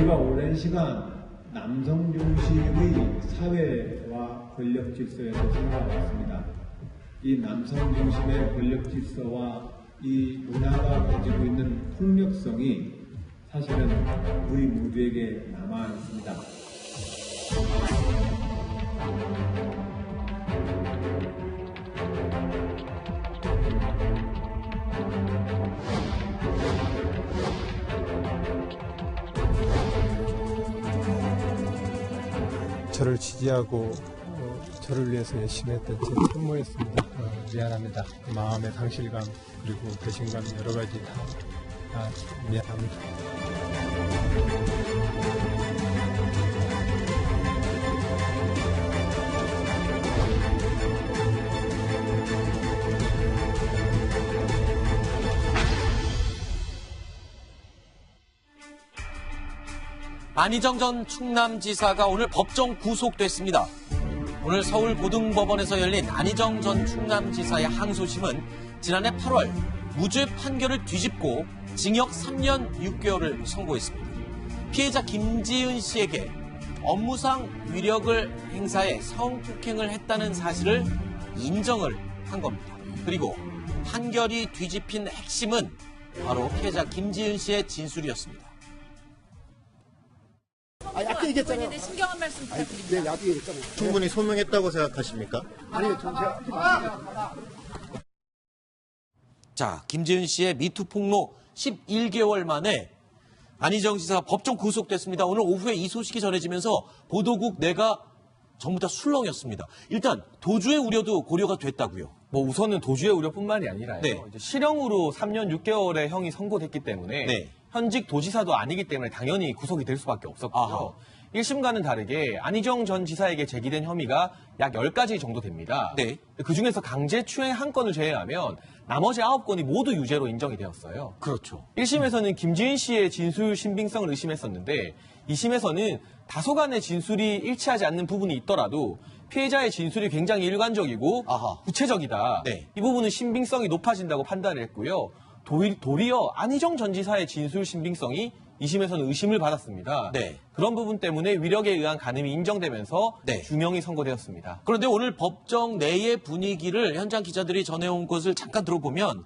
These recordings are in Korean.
우리가 오랜 시간 남성 중심의 사회와 권력 질서에서 살아왔습니다. 이 남성 중심의 권력 질서와 이 문화가 가지고 있는 폭력성이 사실은 우리 모두에게 남아 있습니다. 저를 지지하고 저를 위해서 열심히 했던 제 부모였습니다. 미안합니다. 마음의 상실감 그리고 배신감 여러 가지 다 미안합니다. 안희정 전 충남지사가 오늘 법정 구속됐습니다. 오늘 서울고등법원에서 열린 안희정 전 충남지사의 항소심은 지난해 8월 무죄 판결을 뒤집고 징역 3년 6개월을 선고했습니다. 피해자 김지은 씨에게 업무상 위력을 행사해 성폭행을 했다는 사실을 인정을 한 겁니다. 그리고 판결이 뒤집힌 핵심은 바로 피해자 김지은 씨의 진술이었습니다. 아까 얘기했잖아요. 본인의 신경한 말씀 부탁드립니다. 네, 나도 얘기했잖아요. 충분히 소명했다고 생각하십니까? 아니요, 제가 자, 김지은 씨의 미투 폭로 11개월 만에 안희정 지사가 법정 구속됐습니다. 오늘 오후에 이 소식이 전해지면서 보도국 내가 전부 다 술렁였습니다. 일단 도주의 우려도 고려가 됐다고요. 뭐 우선은 도주의 우려뿐만이 아니라요. 네. 이제 실형으로 3년 6개월의 형이 선고됐기 때문에 네. 현직 도지사도 아니기 때문에 당연히 구속이 될 수밖에 없었고요. 아하. 1심과는 다르게 안희정 전 지사에게 제기된 혐의가 약 10가지 정도 됩니다. 네. 그중에서 강제추행 한 건을 제외하면 나머지 9건이 모두 유죄로 인정이 되었어요. 그렇죠. 1심에서는 김지은 씨의 진술 신빙성을 의심했었는데 2심에서는 다소간의 진술이 일치하지 않는 부분이 있더라도 피해자의 진술이 굉장히 일관적이고 아하. 구체적이다. 네. 이 부분은 신빙성이 높아진다고 판단을 했고요. 도리어 안희정 전 지사의 진술 신빙성이 2심에서는 의심을 받았습니다. 네. 그런 부분 때문에 위력에 의한 간음이 인정되면서 네. 규명이 선고되었습니다. 그런데 오늘 법정 내의 분위기를 현장 기자들이 전해온 것을 잠깐 들어보면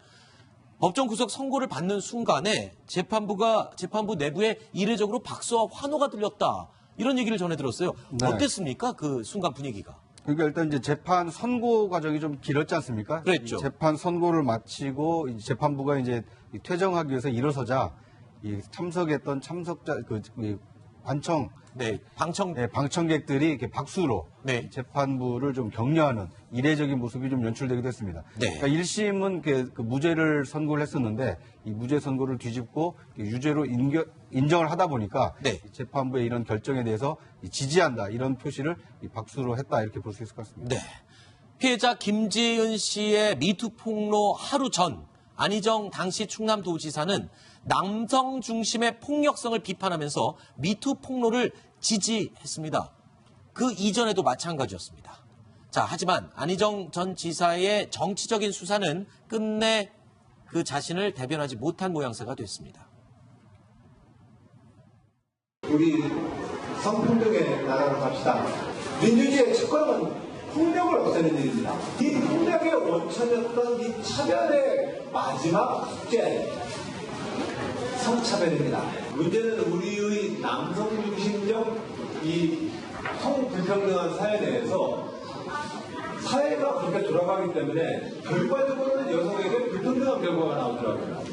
법정 구속 선고를 받는 순간에 재판부 내부에 이례적으로 박수와 환호가 들렸다. 이런 얘기를 전해 들었어요. 네. 어땠습니까? 그 순간 분위기가. 그러니까 일단 이제 재판 선고 과정이 좀 길었지 않습니까? 그랬죠. 이 재판 선고를 마치고 이제 재판부가 이제 퇴정하기 위해서 일어서자 이 참석했던 참석자 관청 네, 방청객들이 이렇게 박수로 네. 재판부를 좀 격려하는 이례적인 모습이 좀 연출되기도 했습니다. 네. 그러니까 1심은 그 무죄를 선고를 했었는데 이 무죄 선고를 뒤집고 유죄로 인정을 하다 보니까 네. 재판부의 이런 결정에 대해서 지지한다 이런 표시를 박수로 했다 이렇게 볼 수 있을 것 같습니다. 네. 피해자 김지은 씨의 미투 폭로 하루 전 안희정 당시 충남도지사는 남성 중심의 폭력성을 비판하면서 미투 폭로를 지지했습니다. 그 이전에도 마찬가지였습니다. 자, 하지만 안희정 전 지사의 정치적인 수사는 끝내 그 자신을 대변하지 못한 모양새가 됐습니다. 우리 성평등의 나라로 갑시다. 민주주의의 첫걸음은 폭력을 없애는 일입니다. 이 폭력의 원천이었던 이 차별의 마지막 숙제, 성차별입니다. 문제는 우리의 남성 중심적 이 성불평등한 사회 내에서 사회가 그렇게 돌아가기 때문에 결과적으로는 여성에게 불평등한 결과가 나오더라고요.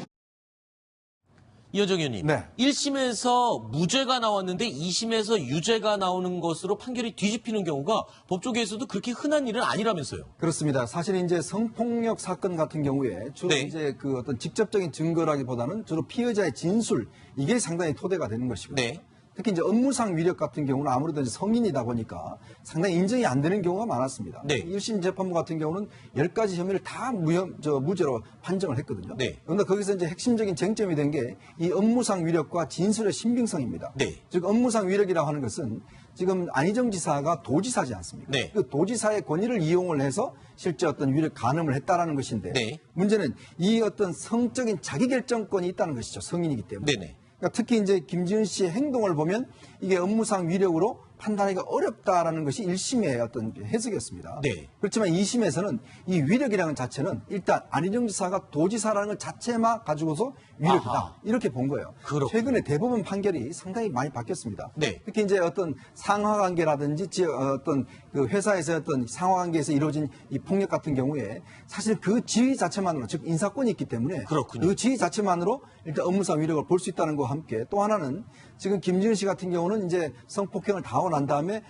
이현정 의원님, 네. 1심에서 무죄가 나왔는데 2심에서 유죄가 나오는 것으로 판결이 뒤집히는 경우가 법조계에서도 그렇게 흔한 일은 아니라면서요. 그렇습니다. 사실 이제 성폭력 사건 같은 경우에 주로 네. 이제 그 어떤 직접적인 증거라기보다는 주로 피해자의 진술 이게 상당히 토대가 되는 것이고요. 네. 특히 이제 업무상 위력 같은 경우는 아무래도 이제 성인이다 보니까 상당히 인정이 안 되는 경우가 많았습니다. 네. 1심 재판부 같은 경우는 10가지 혐의를 다 무죄로 판정을 했거든요. 네. 그런데 거기서 이제 핵심적인 쟁점이 된 게 이 업무상 위력과 진술의 신빙성입니다. 네. 즉 업무상 위력이라고 하는 것은 지금 안희정 지사가 도지사지 않습니까? 네. 그 도지사의 권위를 이용을 해서 실제 어떤 위력 간음을 했다라는 것인데 네. 문제는 이 어떤 성적인 자기결정권이 있다는 것이죠. 성인이기 때문에. 네네. 그러니까 특히 이제 김지은 씨의 행동을 보면 이게 업무상 위력으로 판단하기가 어렵다라는 것이 1심의 어떤 해석이었습니다. 네. 그렇지만 2심에서는 이 위력이라는 자체는 일단 안희정 지사가 도지사라는 것 자체만 가지고서 위력이다. 아하. 이렇게 본 거예요. 그렇군요. 최근에 대법원 판결이 상당히 많이 바뀌었습니다. 네. 특히 이제 어떤 상하관계라든지 어떤 그 회사에서 어떤 상하관계에서 이루어진 이 폭력 같은 경우에 사실 그 지위 자체만으로 즉 인사권이 있기 때문에 그렇군요. 그 지위 자체만으로 일단 업무상 위력을 볼 수 있다는 것과 함께 또 하나는 지금 김지은 씨 같은 경우는 이제 성폭행을 당하고 난 다음에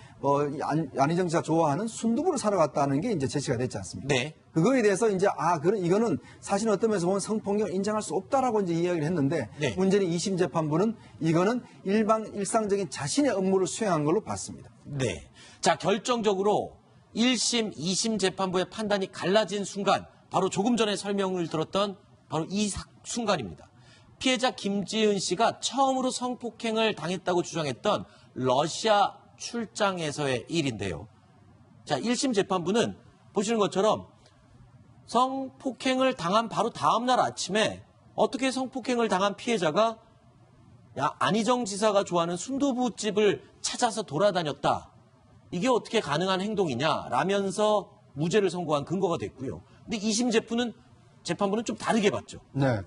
안희정 씨가 좋아하는 순두부를 사러 갔다는 게 이제 제시가 됐지 않습니까? 네. 그거에 대해서 이제 이거는 사실 어떤 면에서 보면 성폭력을 인정할 수 없다라고 이제 이야기를 했는데 네. 문제는 2심 재판부는 이거는 일상적인 자신의 업무를 수행한 걸로 봤습니다. 네. 자, 결정적으로 1심, 2심 재판부의 판단이 갈라진 순간, 바로 조금 전에 설명을 들었던 바로 이 순간입니다. 피해자 김지은 씨가 처음으로 성폭행을 당했다고 주장했던 러시아 출장에서의 일인데요. 자, 1심 재판부는 보시는 것처럼 성폭행을 당한 바로 다음날 아침에 어떻게 성폭행을 당한 피해자가 안희정 지사가 좋아하는 순두부집을 찾아서 돌아다녔다. 이게 어떻게 가능한 행동이냐라면서 무죄를 선고한 근거가 됐고요. 근데 2심 재판부는 좀 다르게 봤죠. 네.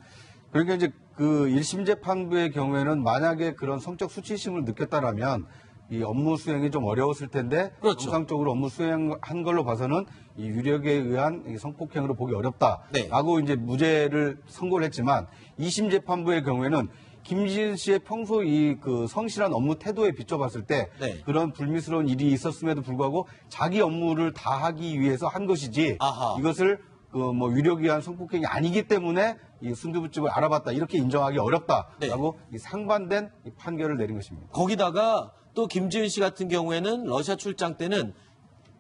그러니까 이제 그 1심 재판부의 경우에는 만약에 그런 성적 수치심을 느꼈다라면 이 업무 수행이 좀 어려웠을 텐데 그렇죠. 정상적으로 업무 수행한 걸로 봐서는 이 유력에 의한 이 성폭행으로 보기 어렵다라고 네. 이제 무죄를 선고를 했지만 2심 재판부의 경우에는 김지은 씨의 평소 이 그 성실한 업무 태도에 비춰봤을 때 네. 그런 불미스러운 일이 있었음에도 불구하고 자기 업무를 다 하기 위해서 한 것이지 아하. 이것을 그 뭐 유력에 의한 성폭행이 아니기 때문에 이 순두부집을 알아봤다 이렇게 인정하기 어렵다라고 이 상반된 이 판결을 내린 것입니다. 거기다가 또 김지은 씨 같은 경우에는 러시아 출장 때는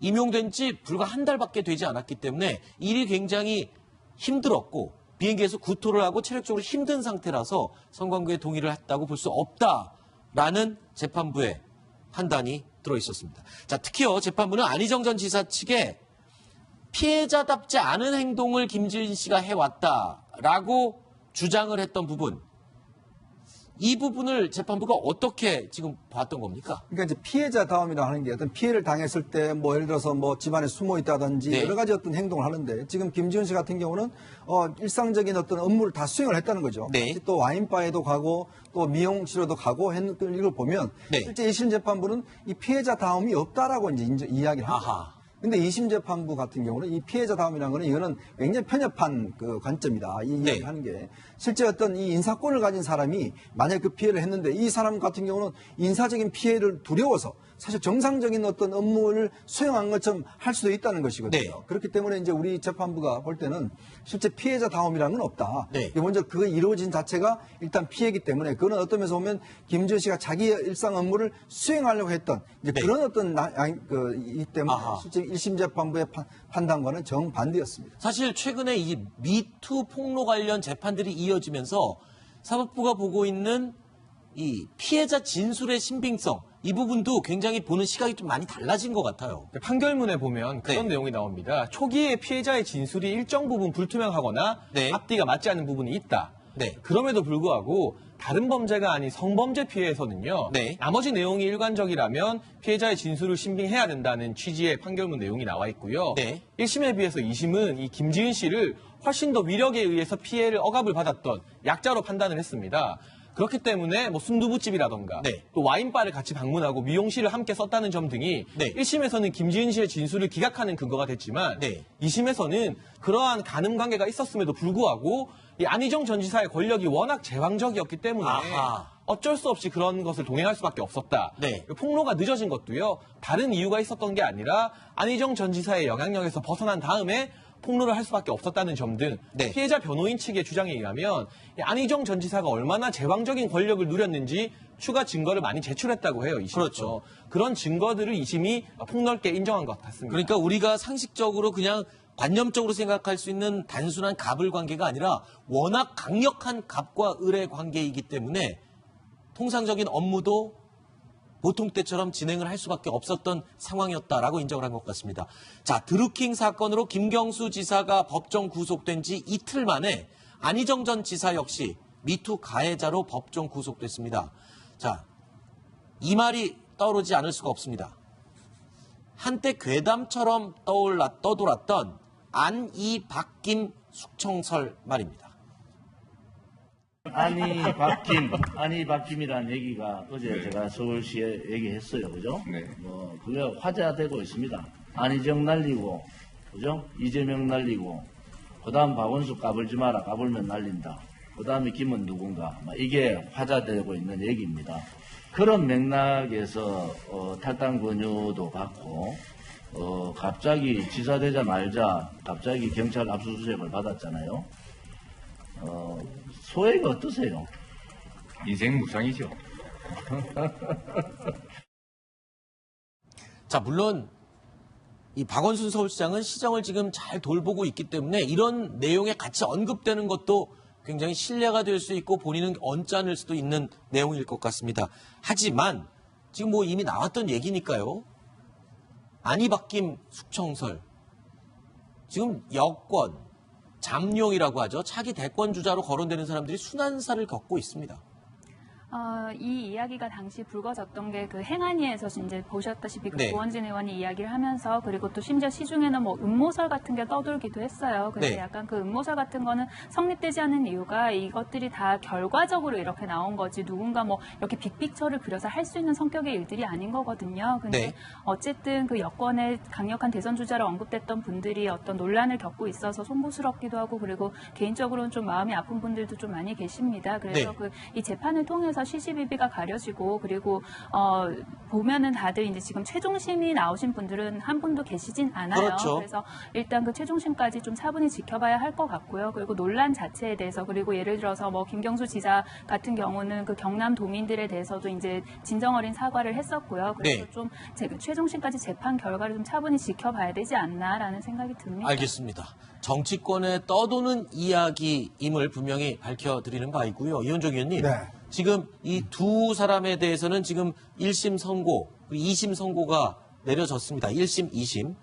임용된 지 불과 한 달밖에 되지 않았기 때문에 일이 굉장히 힘들었고 비행기에서 구토를 하고 체력적으로 힘든 상태라서 성관계에 동의를 했다고 볼 수 없다라는 재판부의 판단이 들어있었습니다. 자, 특히요 재판부는 안희정 전 지사 측에 피해자답지 않은 행동을 김지은 씨가 해왔다라고 주장을 했던 부분, 이 부분을 재판부가 어떻게 지금 봤던 겁니까? 그러니까 이제 피해자다움이라 하는 게 어떤 피해를 당했을 때 뭐 예를 들어서 뭐 집안에 숨어 있다든지 네. 여러 가지 어떤 행동을 하는데 지금 김지은 씨 같은 경우는 일상적인 어떤 업무를 다 수행을 했다는 거죠. 네. 또 와인바에도 가고 또 미용실에도 가고 했던 이걸 보면 네. 실제 1심 재판부는 이 피해자다움이 없다라고 이제 이야기를 합니다. 아하. 근데 2심 재판부 같은 경우는 이 피해자다움이라는 거는 이거는 굉장히 편협한 그 관점이다. 이 네. 이야기를 하는 게 실제 어떤 이 인사권을 가진 사람이 만약 그 피해를 했는데 이 사람 같은 경우는 인사적인 피해를 두려워서 사실 정상적인 어떤 업무를 수행한 것처럼 할 수도 있다는 것이거든요. 네. 그렇기 때문에 이제 우리 재판부가 볼 때는 실제 피해자다움이라는 건 없다. 네. 먼저 그거 이루어진 자체가 일단 피해이기 때문에 그거는 어떤 면에서 보면 김지은 씨가 자기의 일상 업무를 수행하려고 했던 이제 네. 그런 어떤 이 때문에 아하. 실제 1심 재판부의 판단과는 정반대였습니다. 사실 최근에 이 미투 폭로 관련 재판들이 이어지면서 사법부가 보고 있는 이 피해자 진술의 신빙성, 이 부분도 굉장히 보는 시각이 좀 많이 달라진 것 같아요. 판결문에 보면 그런 네. 내용이 나옵니다. 초기에 피해자의 진술이 일정 부분 불투명하거나 네. 앞뒤가 맞지 않는 부분이 있다. 네. 그럼에도 불구하고 다른 범죄가 아닌 성범죄 피해에서는요. 네. 나머지 내용이 일관적이라면 피해자의 진술을 신빙해야 된다는 취지의 판결문 내용이 나와 있고요. 네. 1심에 비해서 2심은 이 김지은 씨를 훨씬 더 위력에 의해서 피해를 억압을 받았던 약자로 판단을 했습니다. 그렇기 때문에 뭐 순두부집이라던가 네. 또 와인바를 같이 방문하고 미용실을 함께 썼다는 점 등이 네. 1심에서는 김지은 씨의 진술을 기각하는 근거가 됐지만 네. 2심에서는 그러한 가늠 관계가 있었음에도 불구하고 이 안희정 전 지사의 권력이 워낙 제왕적이었기 때문에 아하. 어쩔 수 없이 그런 것을 동행할 수밖에 없었다. 네. 폭로가 늦어진 것도요. 다른 이유가 있었던 게 아니라 안희정 전 지사의 영향력에서 벗어난 다음에 폭로를 할 수밖에 없었다는 점 등 네. 피해자 변호인 측의 주장에 의하면 이 안희정 전 지사가 얼마나 제왕적인 권력을 누렸는지 추가 증거를 많이 제출했다고 해요. 2심에서. 그렇죠. 그런 증거들을 2심이 폭넓게 인정한 것 같습니다. 그러니까 우리가 상식적으로 그냥 관념적으로 생각할 수 있는 단순한 갑을 관계가 아니라 워낙 강력한 갑과 을의 관계이기 때문에 통상적인 업무도 보통 때처럼 진행을 할 수밖에 없었던 상황이었다라고 인정을 한 것 같습니다. 자, 드루킹 사건으로 김경수 지사가 법정 구속된 지 이틀 만에 안희정 전 지사 역시 미투 가해자로 법정 구속됐습니다. 자, 이 말이 떠오르지 않을 수가 없습니다. 한때 괴담처럼 떠돌았던 안이 박김 숙청설 말입니다. 안이 박김이라는 얘기가 어제 제가 서울시에 얘기했어요. 그죠? 그게 화제되고 있습니다. 안희정 날리고, 그죠? 이재명 날리고, 그 다음 박원순 까불지 마라. 까불면 날린다. 그 다음에 김은 누군가. 이게 화제되고 있는 얘기입니다. 그런 맥락에서 탈당 권유도 받고 갑자기 지사 되자마자 갑자기 경찰 압수수색을 받았잖아요. 소액이 어떠세요? 인생 무상이죠. 자, 물론 이 박원순 서울시장은 시정을 지금 잘 돌보고 있기 때문에 이런 내용에 같이 언급되는 것도 굉장히 신뢰가 될 수 있고 본인은 언짢을 수도 있는 내용일 것 같습니다. 하지만 지금 뭐 이미 나왔던 얘기니까요. 안이 박김 숙청설. 지금 여권, 잠룡이라고 하죠. 차기 대권 주자로 거론되는 사람들이 순환사를 겪고 있습니다. 이 이야기가 당시 불거졌던 게 그 행안위에서 이제 보셨다시피 그 네. 고원진 의원이 이야기를 하면서 그리고 또 심지어 시중에는 뭐 음모설 같은 게 떠돌기도 했어요. 근데 네. 약간 그 음모설 같은 거는 성립되지 않는 이유가 이것들이 다 결과적으로 이렇게 나온 거지 누군가 뭐 이렇게 빅픽처를 그려서 할 수 있는 성격의 일들이 아닌 거거든요. 근데 네. 어쨌든 그 여권의 강력한 대선 주자로 언급됐던 분들이 어떤 논란을 겪고 있어서 송구스럽기도 하고 그리고 개인적으로는 좀 마음이 아픈 분들도 좀 많이 계십니다. 그래서 네. 이 재판을 통해서 시시비비가 가려지고 그리고 보면은 다들 이제 지금 최종심이 나오신 분들은 한 분도 계시진 않아요. 그렇죠. 그래서 일단 그 최종심까지 좀 차분히 지켜봐야 할 것 같고요. 그리고 논란 자체에 대해서 그리고 예를 들어서 뭐 김경수 지사 같은 경우는 그 경남 도민들에 대해서도 이제 진정 어린 사과를 했었고요. 그래서 네. 좀 최종심까지 재판 결과를 좀 차분히 지켜봐야 되지 않나라는 생각이 듭니다. 알겠습니다. 정치권에 떠도는 이야기임을 분명히 밝혀드리는 바이고요. 이현정 의원님. 네. 지금 이 두 사람에 대해서는 지금 1심 선고, 2심 선고가 내려졌습니다. 1심, 2심.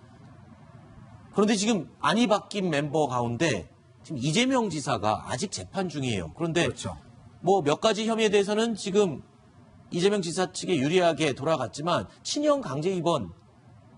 그런데 지금 안이 박김 멤버 가운데 지금 이재명 지사가 아직 재판 중이에요. 그런데 그렇죠. 뭐 몇 가지 혐의에 대해서는 지금 이재명 지사 측에 유리하게 돌아갔지만 친형 강제 입원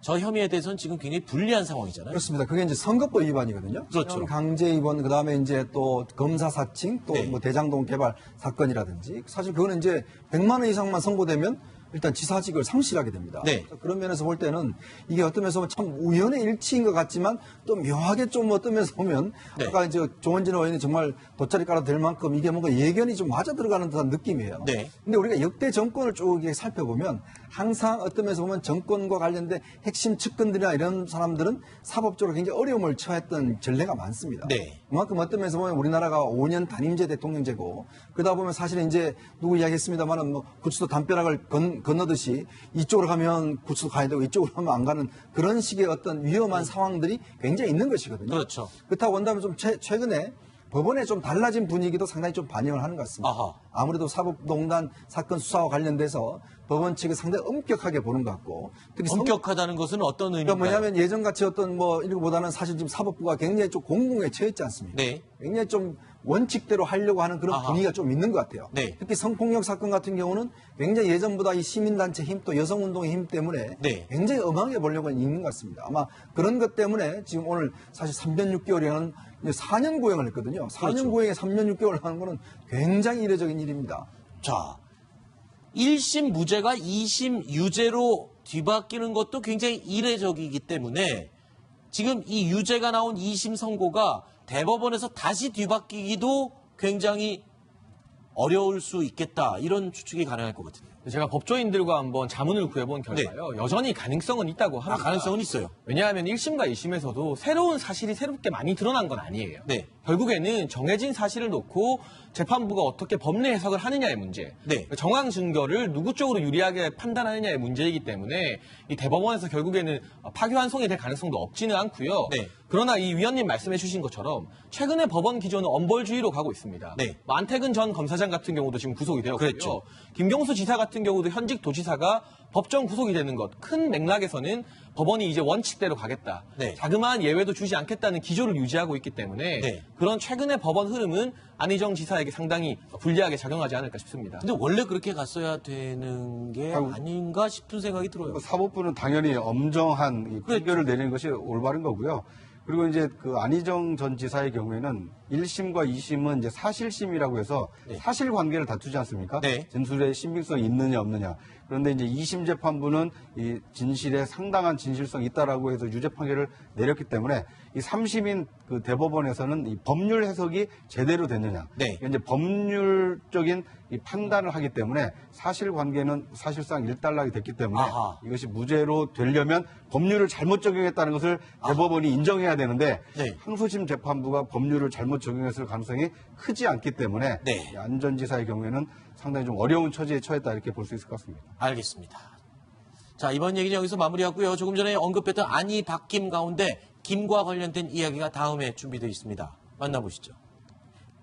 저 혐의에 대해서는 지금 굉장히 불리한 상황이잖아요. 그렇습니다. 그게 이제 선거법 위반이거든요. 그렇죠. 강제 입원, 그 다음에 이제 또 검사 사칭, 또 네. 뭐 대장동 개발 사건이라든지 사실 그거는 이제 100만 원 이상만 선고되면 일단 지사직을 상실하게 됩니다. 네. 그런 면에서 볼 때는 이게 어떤 면에서 보면 참 우연의 일치인 것 같지만 또 묘하게 좀 어떤 면에서 보면 네. 아까 이제 조원진 의원이 정말 돗자리 깔아도 될 만큼 이게 뭔가 예견이 좀 맞아 들어가는 듯한 느낌이에요. 네. 근데 우리가 역대 정권을 쭉 이렇게 살펴보면 항상 어떤 면에서 보면 정권과 관련된 핵심 측근들이나 이런 사람들은 사법적으로 굉장히 어려움을 처했던 전례가 많습니다. 네. 그만큼 어떤 면에서 보면 우리나라가 5년 단임제 대통령제고 그러다 보면 사실은 이제 누구 이야기했습니다만은 뭐 구치소 담벼락을 건너듯이 이쪽으로 가면 구치소 가야 되고 이쪽으로 가면 안 가는 그런 식의 어떤 위험한 상황들이 굉장히 있는 것이거든요. 그렇죠. 그렇다고 본다면 좀 최근에 법원에 좀 달라진 분위기도 상당히 좀 반영을 하는 것 같습니다. 아하. 아무래도 사법농단 사건 수사와 관련돼서 법원 측이 상당히 엄격하게 보는 것 같고 특히 엄격하다는 것은 어떤 의미인가요? 그러니까 뭐냐면 예전같이 어떤 뭐 이런 것보다는 사실 지금 사법부가 굉장히 좀 공공에 처했지 않습니까? 네. 굉장히 좀 원칙대로 하려고 하는 그런 아하. 분위기가 좀 있는 것 같아요. 네. 특히 성폭력 사건 같은 경우는 굉장히 예전보다 이 시민단체 힘 또 여성운동의 힘 때문에 네. 굉장히 엄하게 보려고 있는 것 같습니다. 아마 그런 것 때문에 지금 오늘 사실 3년 6개월이라는 4년 구형을 했거든요. 4년 그렇죠. 구형에 3년 6개월 하는 거는 굉장히 이례적인 일입니다. 자, 1심 무죄가 2심 유죄로 뒤바뀌는 것도 굉장히 이례적이기 때문에 지금 이 유죄가 나온 2심 선고가 대법원에서 다시 뒤바뀌기도 굉장히 어려울 수 있겠다. 이런 추측이 가능할 것 같은데요. 제가 법조인들과 한번 자문을 구해본 결과요. 여전히 가능성은 있다고 합니다. 가능성은 있어요. 왜냐하면 1심과 2심에서도 새로운 사실이 새롭게 많이 드러난 건 아니에요. 네. 결국에는 정해진 사실을 놓고 재판부가 어떻게 법리 해석을 하느냐의 문제, 네. 정황 증거를 누구 쪽으로 유리하게 판단하느냐의 문제이기 때문에 이 대법원에서 결국에는 파기환송이 될 가능성도 없지는 않고요. 네. 그러나 이 위원님 말씀해 주신 것처럼 최근에 법원 기조는 엄벌주의로 가고 있습니다. 네. 안태근 전 검사장 같은 경우도 지금 구속이 되었고요. 그랬죠. 김경수 지사 같은 경우도 현직 도지사가 법정 구속이 되는 것, 큰 맥락에서는 법원이 이제 원칙대로 가겠다. 네. 자그마한 예외도 주지 않겠다는 기조를 유지하고 있기 때문에 네. 그런 최근의 법원 흐름은 안희정 지사에게 상당히 불리하게 작용하지 않을까 싶습니다. 근데 원래 그렇게 갔어야 되는 게 아닌가 싶은 생각이 들어요. 사법부는 당연히 엄정한 이 판결을 내리는 것이 올바른 거고요. 그리고 이제 그 안희정 전 지사의 경우에는 1심과 2심은 이제 사실심이라고 해서 사실관계를 다투지 않습니까? 네. 진술의 신빙성이 있느냐 없느냐. 그런데 이제 2심 재판부는 이 진실에 상당한 진실성이 있다라고 해서 유죄 판결을 내렸기 때문에 이 3심인 그 대법원에서는 이 법률 해석이 제대로 됐느냐. 네. 이제 법률적인 이 판단을 하기 때문에 사실관계는 사실상 일단락이 됐기 때문에 아하. 이것이 무죄로 되려면 법률을 잘못 적용했다는 것을 대법원이 인정해야 되는데 네. 항소심 재판부가 법률을 잘못 적용했을 가능성이 크지 않기 때문에 네. 안 전 지사의 경우에는 상당히 좀 어려운 처지에 처했다 이렇게 볼 수 있을 것 같습니다. 알겠습니다. 자, 이번 얘기는 여기서 마무리하고요. 조금 전에 언급했던 안희 박김 가운데 김과 관련된 이야기가 다음에 준비되어 있습니다. 만나보시죠.